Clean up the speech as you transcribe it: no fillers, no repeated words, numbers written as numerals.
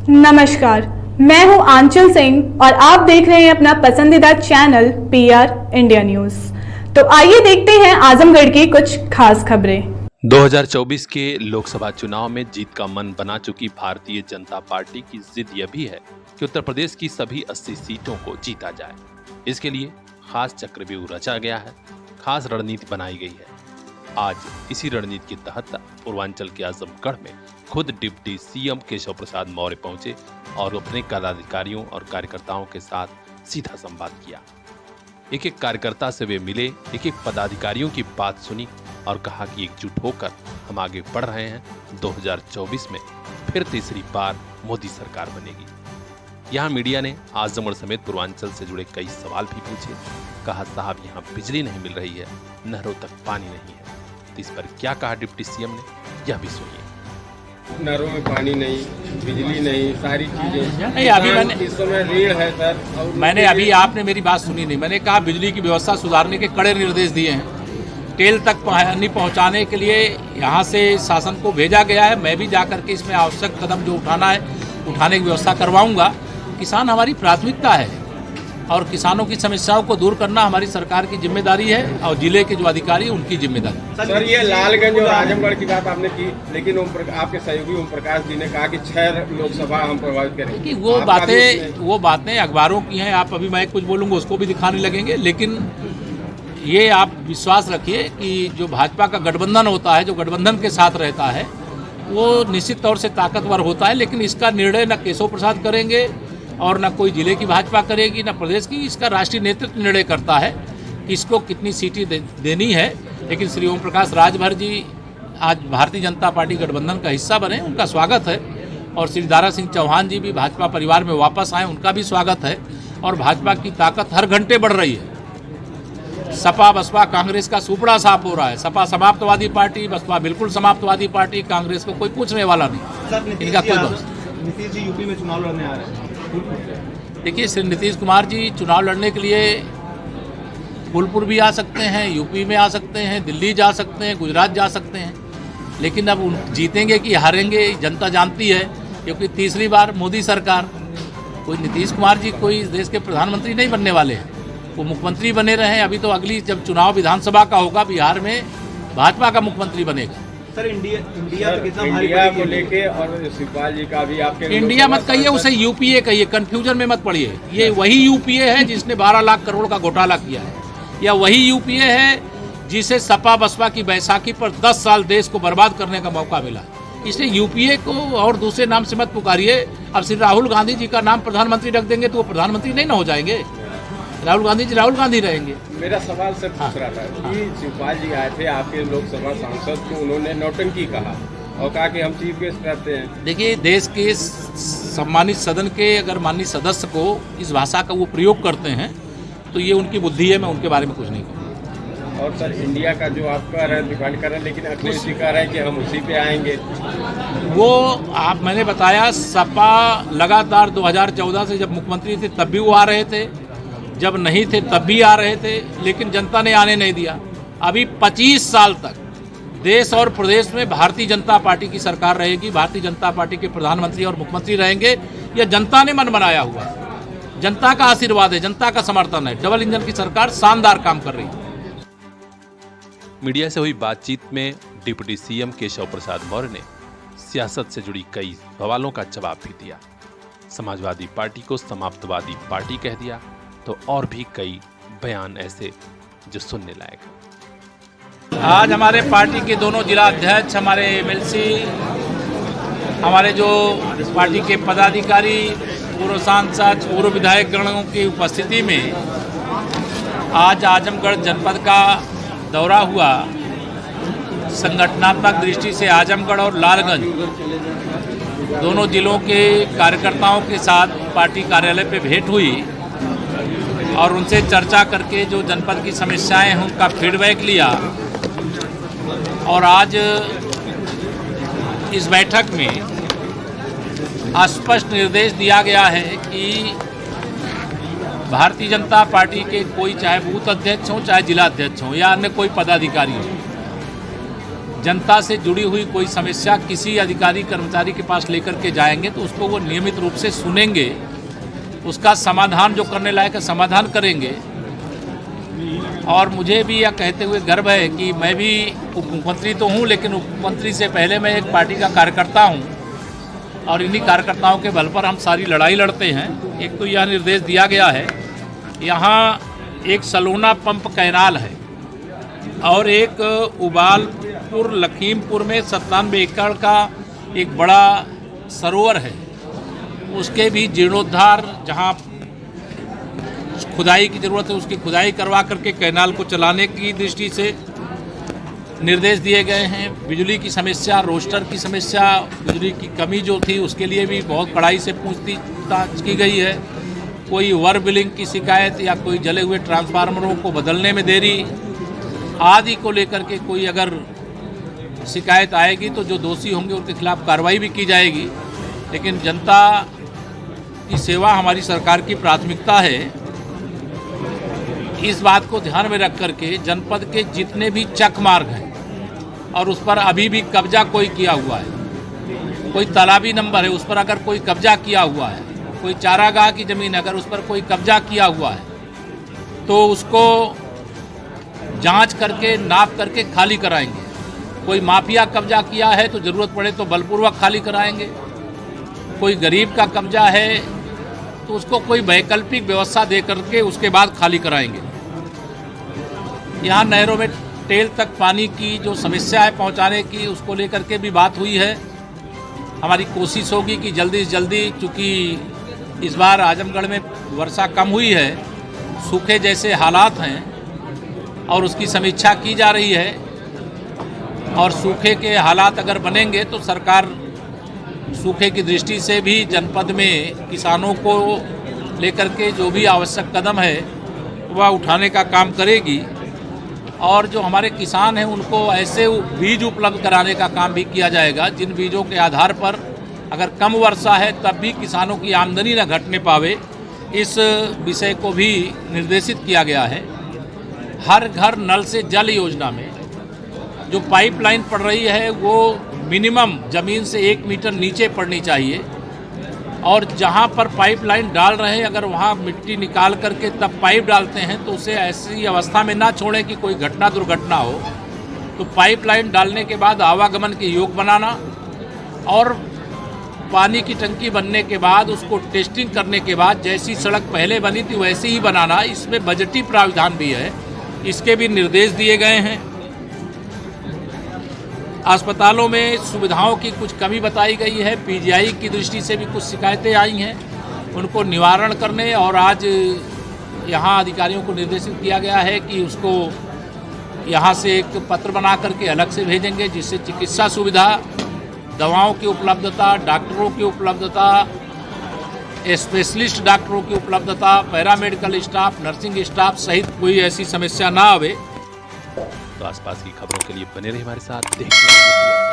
नमस्कार, मैं हूं आंचल सिंह और आप देख रहे हैं अपना पसंदीदा चैनल पीआर इंडिया न्यूज। तो आइए देखते हैं आजमगढ़ की कुछ खास खबरें। 2024 के लोकसभा चुनाव में जीत का मन बना चुकी भारतीय जनता पार्टी की जिद यह भी है कि उत्तर प्रदेश की सभी 80 सीटों को जीता जाए। इसके लिए खास चक्रव्यूह रचा गया है, खास रणनीति बनाई गई है। आज इसी रणनीति के तहत पूर्वांचल के आजमगढ़ में खुद डिप्टी सीएम केशव प्रसाद मौर्य पहुंचे और अपने पदाधिकारियों और कार्यकर्ताओं के साथ सीधा संवाद किया। एक एक कार्यकर्ता से वे मिले, एक एक पदाधिकारियों की बात सुनी और कहा कि एकजुट होकर हम आगे बढ़ रहे हैं। 2024 में फिर तीसरी बार मोदी सरकार बनेगी। यहाँ मीडिया ने आजमगढ़ समेत पूर्वांचल से जुड़े कई सवाल भी पूछे। कहा साहब यहाँ बिजली नहीं मिल रही है, नहरों तक पानी नहीं है। तो इस पर क्या कहा डिप्टी सीएम ने, यह भी सुनिए। नहरों में पानी नहीं, बिजली नहीं, सारी चीजें नहीं। अभी मैंने इस समय ऋण है सर। मैंने अभी आपने मेरी बात सुनी नहीं। मैंने कहा बिजली की व्यवस्था सुधारने के कड़े निर्देश दिए हैं। टेल तक पानी पहुंचाने के लिए यहाँ से शासन को भेजा गया है। मैं भी जाकर के इसमें आवश्यक कदम जो उठाना है उठाने की व्यवस्था करवाऊंगा। किसान हमारी प्राथमिकता है और किसानों की समस्याओं को दूर करना हमारी सरकार की जिम्मेदारी है और जिले के जो अधिकारी हैं उनकी जिम्मेदारी। सर ये लालगंज और आजमगढ़ की बात आपने की, लेकिन आपके सहयोगी ओम प्रकाश जी ने कहा कि 6 लोकसभा हम प्रभावित करेंगे कि वो बातें अखबारों की हैं। आप अभी मैं कुछ बोलूँगा उसको भी दिखाने लगेंगे। लेकिन ये आप विश्वास रखिए कि जो भाजपा का गठबंधन होता है, जो गठबंधन के साथ रहता है, वो निश्चित तौर से ताकतवर होता है। लेकिन इसका निर्णय न केशव प्रसाद करेंगे और न कोई जिले की भाजपा करेगी, न प्रदेश की। इसका राष्ट्रीय नेतृत्व निर्णय करता है कि इसको कितनी सीटें देनी है। लेकिन श्री ओम प्रकाश राजभर जी आज भारतीय जनता पार्टी गठबंधन का हिस्सा बने, उनका स्वागत है। और श्री दारा सिंह चौहान जी भी भाजपा परिवार में वापस आए, उनका भी स्वागत है। और भाजपा की ताकत हर घंटे बढ़ रही है। सपा बसपा कांग्रेस का सुपड़ा साफ हो रहा है। सपा समाप्तवादी पार्टी, बसपा बिल्कुल समाप्तवादी पार्टी, कांग्रेस को कोई पूछने वाला नहीं। इनका कोई दोस्त। नीतीश जी यूपी में चुनाव लड़ने आ रहे हैं। देखिए, श्री नीतीश कुमार जी चुनाव लड़ने के लिए फूलपुर भी आ सकते हैं, यूपी में आ सकते हैं, दिल्ली जा सकते हैं, गुजरात जा सकते हैं। लेकिन अब जीतेंगे कि हारेंगे जनता जानती है, क्योंकि तीसरी बार मोदी सरकार। कोई नीतीश कुमार जी कोई देश के प्रधानमंत्री नहीं बनने वाले हैं, वो मुख्यमंत्री बने रहे हैं। अभी तो अगली जब चुनाव विधानसभा का होगा, बिहार में भाजपा का मुख्यमंत्री बनेगा। सर इंडिया को लेके और शिवपाल जी का भी आपके इंडिया मत कहिए, उसे यूपीए कहिए। कंफ्यूजन में मत पड़िए। ये वही यूपीए है जिसने 12 लाख करोड़ का घोटाला किया है, या वही यूपीए है जिसे सपा बसपा की बैसाखी पर 10 साल देश को बर्बाद करने का मौका मिला। इसलिए यूपीए को और दूसरे नाम से मत पुकारिए। अब श्री राहुल गांधी जी का नाम प्रधानमंत्री रख देंगे तो वो प्रधानमंत्री नहीं ना हो जाएंगे। राहुल गांधी जी राहुल गांधी रहेंगे। मेरा सवाल सर पूछ रहा था कि शिवपाल जी आए थे आपके लोकसभा सांसद को, उन्होंने नौटंकी कहा और कहा कि हम चीफ गेस्ट रहते हैं। देखिए, देश के सम्मानित सदन के अगर माननीय सदस्य को इस भाषा का वो प्रयोग करते हैं तो ये उनकी बुद्धि है। मैं उनके बारे में कुछ नहीं कहूँगा। और सर इंडिया का जो आप कह रहे हैं डिफेंड कर रहे हैं, लेकिन अखिलेश जी कह रहे हैं कि हम उसी पे आएंगे। वो मैंने बताया, सपा लगातार 2014 से जब मुख्यमंत्री थे तब भी वो आ रहे थे, जब नहीं थे तब भी आ रहे थे, लेकिन जनता ने आने नहीं दिया। अभी 25 साल तक देश और प्रदेश में भारतीय जनता पार्टी की सरकार रहेगी। भारतीय जनता पार्टी के प्रधानमंत्री और मुख्यमंत्री रहेंगे। यह जनता ने मन बनाया हुआ है, जनता का आशीर्वाद है, जनता का समर्थन है। डबल इंजन की सरकार शानदार काम कर रही है। मीडिया से हुई बातचीत में डिप्टी सीएम केशव प्रसाद मौर्य ने सियासत से जुड़ी कई सवालों का जवाब भी दिया। समाजवादी पार्टी को समाप्तवादी पार्टी कह दिया, तो और भी कई बयान ऐसे जो सुनने लायक। आज हमारे पार्टी के दोनों जिला अध्यक्ष, हमारे एमएलसी, हमारे जो पार्टी के पदाधिकारी, पूर्व सांसद, पूर्व विधायक गणों की उपस्थिति में आज आजमगढ़ जनपद का दौरा हुआ। संगठनात्मक दृष्टि से आजमगढ़ और लालगंज दोनों जिलों के कार्यकर्ताओं के साथ पार्टी कार्यालय पे भेंट हुई और उनसे चर्चा करके जो जनपद की समस्याएं हैं उनका फीडबैक लिया। और आज इस बैठक में स्पष्ट निर्देश दिया गया है कि भारतीय जनता पार्टी के कोई चाहे बूथ अध्यक्ष हों, चाहे जिला अध्यक्ष हों या अन्य कोई पदाधिकारी हो, जनता से जुड़ी हुई कोई समस्या किसी अधिकारी कर्मचारी के पास लेकर के जाएंगे तो उसको वो नियमित रूप से सुनेंगे, उसका समाधान जो करने लायक है समाधान करेंगे। और मुझे भी यह कहते हुए गर्व है कि मैं भी उप मुख्यमंत्री तो हूँ, लेकिन उप मुख्यमंत्री से पहले मैं एक पार्टी का कार्यकर्ता हूँ और इन्हीं कार्यकर्ताओं के बल पर हम सारी लड़ाई लड़ते हैं। एक तो यह निर्देश दिया गया है, यहाँ एक सलोना पंप कैनाल है और एक उबालपुर लखीमपुर में 97 एकड़ का एक बड़ा सरोवर है, उसके भी जीर्णोद्धार, जहाँ खुदाई की ज़रूरत है उसकी खुदाई करवा करके कैनाल को चलाने की दृष्टि से निर्देश दिए गए हैं। बिजली की समस्या, रोस्टर की समस्या, बिजली की कमी जो थी उसके लिए भी बहुत कड़ाई से पूछताछ की गई है। कोई ओवर बिलिंग की शिकायत या कोई जले हुए ट्रांसफार्मरों को बदलने में देरी आदि को लेकर के कोई अगर शिकायत आएगी तो जो दोषी होंगे उनके खिलाफ कार्रवाई भी की जाएगी। लेकिन जनता की सेवा हमारी सरकार की प्राथमिकता है। इस बात को ध्यान में रख करके जनपद के जितने भी चक मार्ग हैं और उस पर अभी भी कब्जा कोई किया हुआ है, कोई तालाबी नंबर है उस पर अगर कोई कब्जा किया हुआ है, कोई चारागाह की ज़मीन अगर उस पर कोई कब्जा किया हुआ है तो उसको जांच करके नाप करके खाली कराएंगे। कोई माफिया कब्जा किया है तो ज़रूरत पड़े तो बलपूर्वक खाली कराएंगे। कोई गरीब का कब्जा है तो उसको कोई वैकल्पिक व्यवस्था दे करके उसके बाद खाली कराएंगे। यहाँ नहरों में टेल तक पानी की जो समस्या है पहुँचाने की, उसको लेकर के भी बात हुई है। हमारी कोशिश होगी कि जल्दी से जल्दी, चूँकि इस बार आजमगढ़ में वर्षा कम हुई है, सूखे जैसे हालात हैं और उसकी समीक्षा की जा रही है और सूखे के हालात अगर बनेंगे तो सरकार सूखे की दृष्टि से भी जनपद में किसानों को लेकर के जो भी आवश्यक कदम है वह उठाने का काम करेगी और जो हमारे किसान हैं उनको ऐसे बीज उपलब्ध कराने का काम भी किया जाएगा जिन बीजों के आधार पर अगर कम वर्षा है तब भी किसानों की आमदनी न घटने पावे, इस विषय को भी निर्देशित किया गया है। हर घर नल से जल योजना में जो पाइपलाइन पड़ रही है वो मिनिमम ज़मीन से 1 मीटर नीचे पड़नी चाहिए और जहाँ पर पाइपलाइन डाल रहे हैं अगर वहाँ मिट्टी निकाल करके तब पाइप डालते हैं तो उसे ऐसी अवस्था में ना छोड़ें कि कोई घटना दुर्घटना हो। तो पाइपलाइन डालने के बाद आवागमन के योग बनाना और पानी की टंकी बनने के बाद उसको टेस्टिंग करने के बाद जैसी सड़क पहले बनी थी वैसे ही बनाना, इसमें बजटीय प्रावधान भी है, इसके भी निर्देश दिए गए हैं। अस्पतालों में सुविधाओं की कुछ कमी बताई गई है, पीजीआई की दृष्टि से भी कुछ शिकायतें आई हैं, उनको निवारण करने और आज यहाँ अधिकारियों को निर्देशित किया गया है कि उसको यहाँ से एक पत्र बना करके अलग से भेजेंगे जिससे चिकित्सा सुविधा, दवाओं की उपलब्धता, डॉक्टरों की उपलब्धता, स्पेशलिस्ट डॉक्टरों की उपलब्धता, पैरामेडिकल स्टाफ, नर्सिंग स्टाफ सहित कोई ऐसी समस्या ना आवे। तो आसपास की खबरों के लिए बने रहिए हमारे साथ, देखते रहिए।